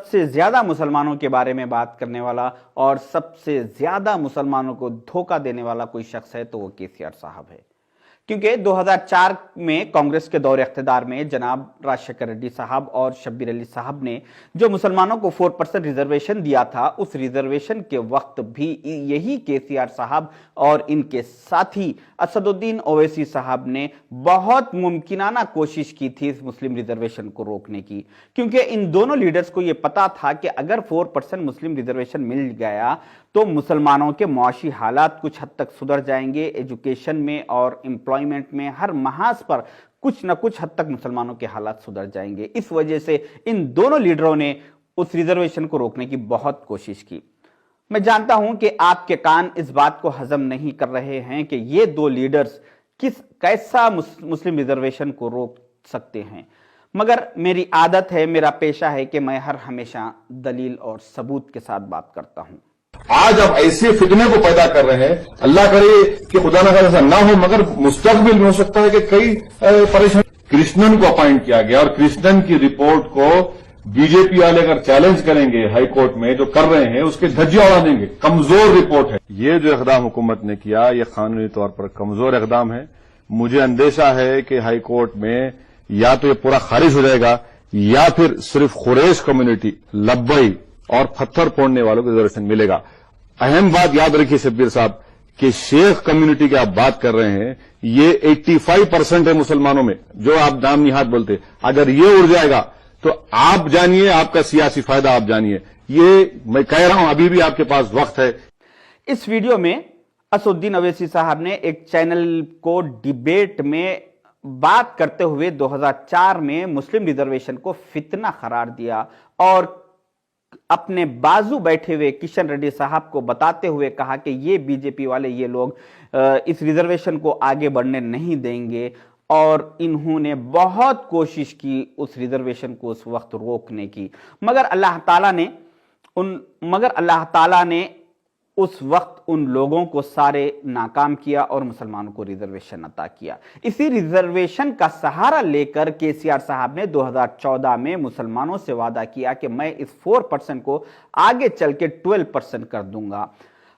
سب سے زیادہ مسلمانوں کے بارے میں بات کرنے والا اور سب سے زیادہ مسلمانوں کو دھوکہ دینے والا کوئی شخص ہے تو وہ KCR صاحب ہے، کیونکہ 2004 میں کانگریس کے دور اقتدار میں جناب راجشیکھر ریڈی صاحب اور شبیر علی صاحب نے جو مسلمانوں کو 4% ریزرویشن دیا تھا، اس ریزرویشن کے وقت بھی یہی KCR صاحب اور ان کے ساتھی اسد الدین اویسی صاحب نے بہت ممکنانہ کوشش کی تھی اس مسلم ریزرویشن کو روکنے کی، کیونکہ ان دونوں لیڈرز کو یہ پتا تھا کہ اگر 4% مسلم ریزرویشن مل گیا تو مسلمانوں کے معاشی حالات کچھ حد تک سدھر جائیں گے، ایجوکیشن میں اور امپلائمنٹ میں ہر محاذ پر کچھ نہ کچھ حد تک مسلمانوں کے حالات سدھر جائیں گے۔ اس وجہ سے ان دونوں لیڈروں نے اس ریزرویشن کو روکنے کی بہت کوشش کی۔ میں جانتا ہوں کہ آپ کے کان اس بات کو ہضم نہیں کر رہے ہیں کہ یہ دو لیڈرز کیسا مسلم ریزرویشن کو روک سکتے ہیں، مگر میری عادت ہے، میرا پیشہ ہے کہ میں ہمیشہ دلیل اور ثبوت کے ساتھ بات کرتا ہوں۔ آج آپ ایسے فتنے کو پیدا کر رہے ہیں، اللہ کرے کہ خدا نہ کرے ایسا نہ ہو، مگر مستقبل میں ہو سکتا ہے کہ کئی پریشان کرشنن کو اپائنٹ کیا گیا، اور کرشنن کی رپورٹ کو بی جے پی والے اگر چیلنج کریں گے ہائی کورٹ میں جو کر رہے ہیں، اس کے دھجے اڑا دیں گے۔ کمزور رپورٹ ہے یہ جو اقدام حکومت نے کیا، یہ قانونی طور پر کمزور اقدام ہے۔ مجھے اندیشہ ہے کہ ہائی کورٹ میں یا تو یہ پورا خارج ہو جائے گا یا پھر صرف قریش کمیونٹی، لبئی اور پتھر پھوڑنے والوں کو ریزرویشن ملے گا۔ اہم بات یاد رکھیے شبیر صاحب کہ شیخ کمیونٹی کی آپ بات کر رہے ہیں، یہ 85% ہے مسلمانوں میں، جو آپ نام نہاد بولتے، اگر یہ اڑ جائے گا تو آپ جانیے آپ کا سیاسی فائدہ آپ جانیے۔ یہ میں کہہ رہا ہوں، ابھی بھی آپ کے پاس وقت ہے۔ اس ویڈیو میں اسد الدین اویسی صاحب نے ایک چینل کو ڈیبیٹ میں بات کرتے ہوئے 2004 میں مسلم ریزرویشن کو فتنہ قرار دیا اور اپنے بازو بیٹھے ہوئے کشن ریڈی صاحب کو بتاتے ہوئے کہا کہ یہ بی جے پی والے یہ لوگ اس ریزرویشن کو آگے بڑھنے نہیں دیں گے، اور انہوں نے بہت کوشش کی اس ریزرویشن کو اس وقت روکنے کی، مگر اللہ تعالیٰ نے اس وقت ان لوگوں کو سارے ناکام کیا اور مسلمانوں کو ریزرویشن عطا کیا۔ اسی ریزرویشن کا سہارا لے کر KCR صاحب نے 2014 میں مسلمانوں سے وعدہ کیا کہ میں اس 4% کو آگے چل کے 12% کر دوں گا۔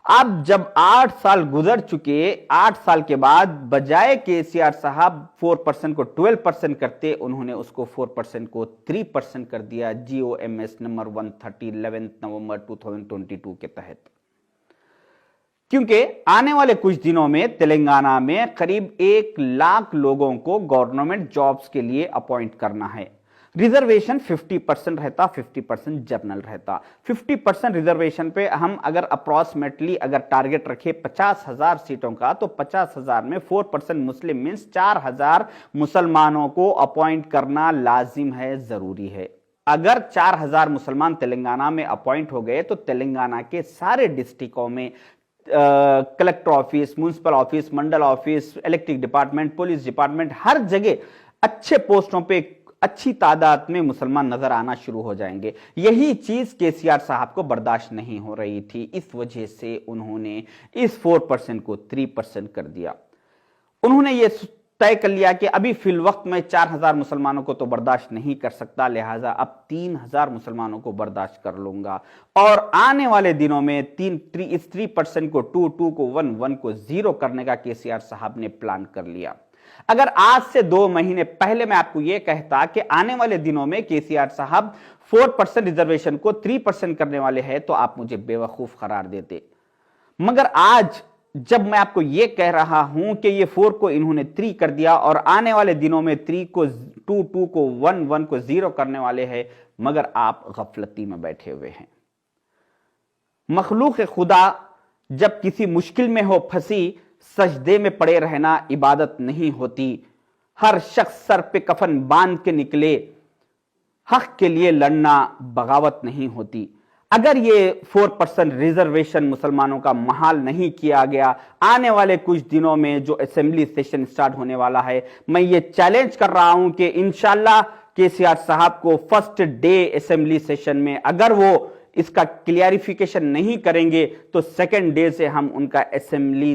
اب جب 8 سال گزر چکے، 8 سال کے بعد بجائے KCR صاحب 4% کو 12% کرتے، انہوں نے اس کو 4% کو 3% کر دیا GOMS نمبر 130 11 نومبر 2022 کے تحت۔ کیونکہ آنے والے کچھ دنوں میں تلنگانہ میں قریب 1 لاکھ لوگوں کو گورنمنٹ جابز کے لیے اپوائنٹ کرنا ہے۔ ریزرویشن 50% رہتا، 50% جرنل رہتا۔ 50% ریزرویشن پہ ہم اگر اپروکسیمیٹلی اگر ٹارگٹ رکھے 50,000 سیٹوں کا، تو 50,000 میں 4% مسلم مینس 4,000 مسلمانوں کو اپوائنٹ کرنا لازم ہے، ضروری ہے۔ اگر 4,000 مسلمان تلنگانہ میں اپوائنٹ ہو گئے تو تلنگانہ کے سارے ڈسٹرکوں میں collector office, municipal office, mandal office, electric department, police department, ہر جگہ اچھے پوسٹوں پہ اچھی تعداد میں مسلمان نظر آنا شروع ہو جائیں گے۔ یہی چیز KCR صاحب کو برداشت نہیں ہو رہی تھی، اس وجہ سے انہوں نے اس 4% کو 3% کر دیا۔ انہوں نے یہ طے کر لیا کہ ابھی فی الوقت میں 4,000 مسلمانوں کو تو برداشت نہیں کر سکتا، لہٰذا اب 3,000 مسلمانوں کو برداشت کر لوں گا، اور آنے والے دنوں میں اس 3% کو 2 کو 1 کو 0 کرنے کا KCR صاحب نے پلان کر لیا۔ اگر آج سے 2 مہینے پہلے میں آپ کو یہ کہتا کہ آنے والے دنوں میں KCR صاحب 4% ریزرویشن کو 3% کرنے والے ہیں تو آپ مجھے بے وقوف قرار دیتے، مگر آج جب میں آپ کو یہ کہہ رہا ہوں کہ یہ 4 کو انہوں نے 3 کر دیا اور آنے والے دنوں میں 3 کو 2 کو 1 کو 0 کرنے والے ہیں، مگر آپ غفلتی میں بیٹھے ہوئے ہیں۔ مخلوق خدا جب کسی مشکل میں ہو پھنسی، سجدے میں پڑے رہنا عبادت نہیں ہوتی۔ ہر شخص سر پہ کفن باندھ کے نکلے، حق کے لیے لڑنا بغاوت نہیں ہوتی۔ اگر یہ 4% ریزرویشن مسلمانوں کا محال نہیں کیا گیا، آنے والے کچھ دنوں میں جو اسمبلی سیشن سٹارٹ ہونے والا ہے، میں یہ چیلنج کر رہا ہوں کہ انشاءاللہ KCR صاحب کو فرسٹ ڈے اسمبلی سیشن میں اگر وہ اس کا کلیریفیکیشن نہیں کریں گے تو سیکنڈ ڈے سے ہم ان کا اسمبلی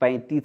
35